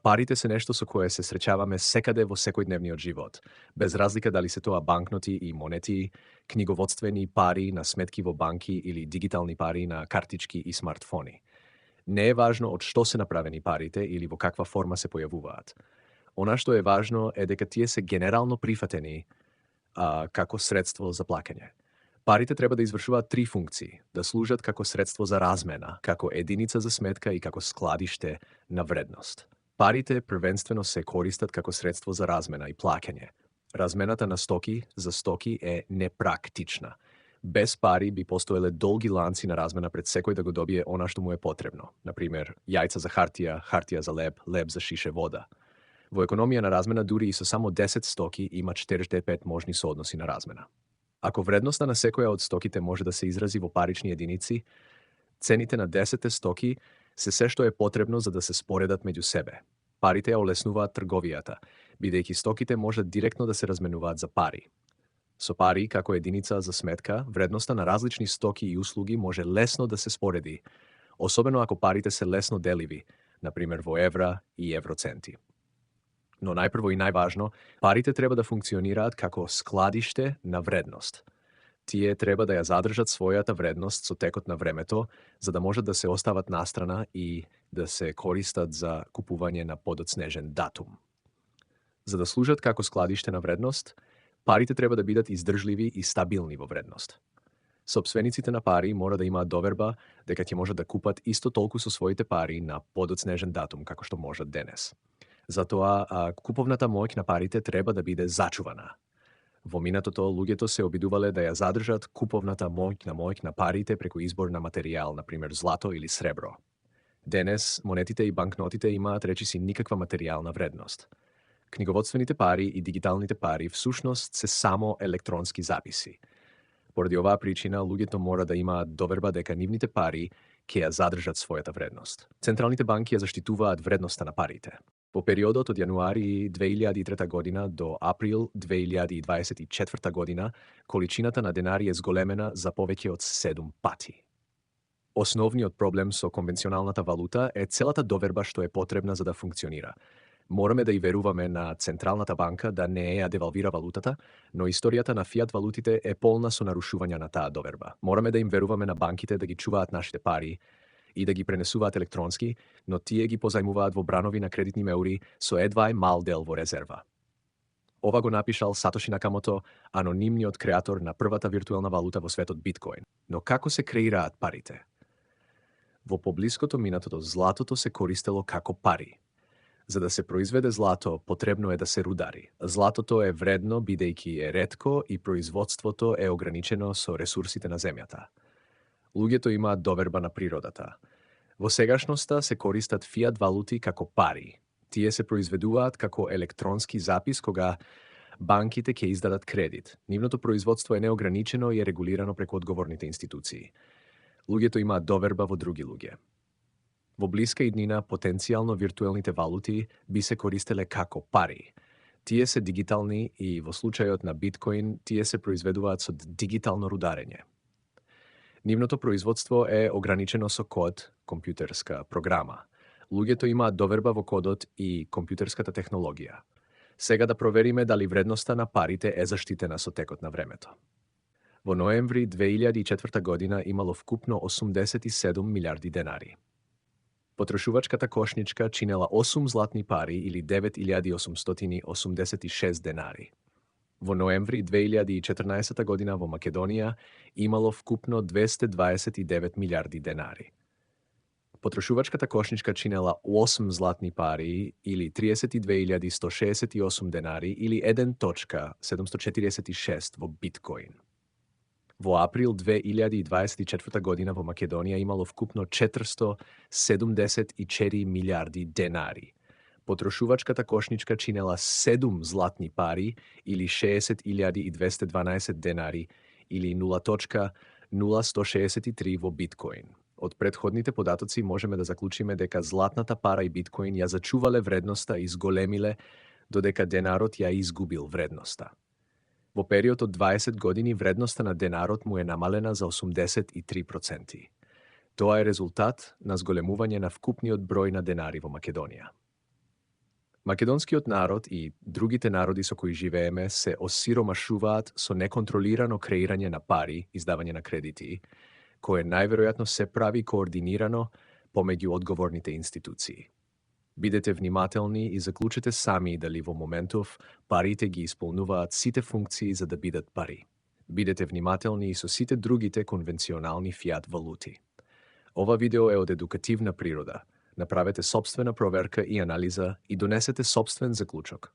Парите се нешто со кое се среќаваме секаде во секојдневниот живот, без разлика дали се тоа банкноти и монети, книговодствени пари на сметки во банки или дигитални пари на картички и смартфони. Не е важно од што се направени парите или во каква форма се појавуваат. Она што е важно е дека тие се генерално прифатени како средство за плаќање. Парите треба да извршуваат три функции: да служат како средство за размена, како единица за сметка и како складиште на вредност. Парите првенствено се користат како средство за размена и плаќање. Размената на стоки за стоки е непрактична. Без пари би постоеле долги ланци на размена пред секој да го добие она што му е потребно. Например, јајца за хартија, хартија за леб, леб за шише вода. Во економија на размена дури и со само 10 стоки има 45 можни соодноси на размена. Ако вредноста на секоја од стоките може да се изрази во парични единици, цените на 10 стоки се што е потребно за да се споредат меѓу себе. Парите ја олеснуваат трговијата, бидејќи стоките можат директно да се разменуваат за пари. Со пари, како единица за сметка, вредноста на различни стоки и услуги може лесно да се спореди, особено ако парите се лесно деливи, например во евра и евроценти. Но најпрво и најважно, парите треба да функционираат како складиште на вредност. Тие треба да ја задржат својата вредност со текот на времето, за да можат да се остават настрана и да се користат за купување на подоцнежен датум. За да служат како складиште на вредност, парите треба да бидат издржливи и стабилни во вредност. Сопствениците на пари мора да имаат доверба дека ќе можат да купат исто толку со своите пари на подоцнежен датум како што можат денес. Затоа куповната моќ на парите треба да биде зачувана. Во минатото, луѓето се обидувале да ја задржат куповната моќ на парите преку избор на материјал, например злато или сребро. Денес, монетите и банкнотите имаат речиси никаква материјална вредност. Книговодствените пари и дигиталните пари всушност се само електронски записи. Поради оваа причина, луѓето мора да имаат доверба дека нивните пари ќе ја задржат својата вредност. Централните банки ја заштитуваат вредноста на парите. Во периодот од јануари 2003 година до април 2024 година, количината на денари е зголемена за повеќе од 7 пати. Основниот проблем со конвенционалната валута е целата доверба што е потребна за да функционира. Мораме да и веруваме на Централната банка да не ја девалвира валутата, но историјата на фиат валутите е полна со нарушувања на таа доверба. Мораме да им веруваме на банките да ги чуваат нашите пари и да ги пренесуваат електронски, но тие ги позајмуваат во бранови на кредитни меури со едва мал дел во резерва. Ова го напишал Сатоши Накамото, анонимниот креатор на првата виртуелна валута во светот биткоин. Но како се креираат парите? Во поблиското минатото златото се користело како пари. За да се произведе злато, потребно е да се рудари. Златото е вредно бидејќи е ретко и производството е ограничено со ресурсите на земјата. Луѓето имаат доверба на природата. Во сегашноста се користат фиат валути како пари. Тие се произведуваат како електронски запис кога банките ќе издадат кредит. Нивното производство е неограничено и е регулирано преку одговорните институции. Луѓето имаат доверба во други луѓе. Во блиска иднина, потенцијално виртуелните валути би се користеле како пари. Тие се дигитални и во случајот на биткоин, тие се произведуваат со дигитално рударење. Нивното производство е ограничено со код, компјутерска програма. Луѓето имаат доверба во кодот и компјутерската технологија. Сега да провериме дали вредноста на парите е заштитена со текот на времето. Во ноември 2004 година имало вкупно 87 милиарди денари. Потрошувачката кошничка чинела 8 златни пари или 9886 денари. Во ноември 2014 година во Македонија имало вкупно 229 милиарди денари. Потрошувачката кошничка чинела 8 златни пари или 32.168 денари или 1.746 во биткоин. Во април 2024 година во Македонија имало вкупно 474 милиарди денари. Потрошувачката кошничка чинела 7 златни пари или 60.212 денари или 0.0163 во биткоин. Од претходните податоци можеме да заклучиме дека златната пара и биткоин ја зачувале вредноста и зголемиле додека денарот ја изгубил вредноста. Во период од 20 години вредноста на денарот му е намалена за 83%. Тоа е резултат на зголемување на вкупниот број на денари во Македонија. Македонскиот народ и другите народи со кои живееме се осиромашуваат со неконтролирано креирање на пари, издавање на кредити, кое најверојатно се прави координирано помеѓу одговорните институции. Бидете внимателни и заклучете сами дали во моментов парите ги исполнуваат сите функции за да бидат пари. Бидете внимателни и со сите другите конвенционални фиат валути. Ова видео е од едукативна природа. Направете собствена проверка и анализа и донесете собствен заклучок.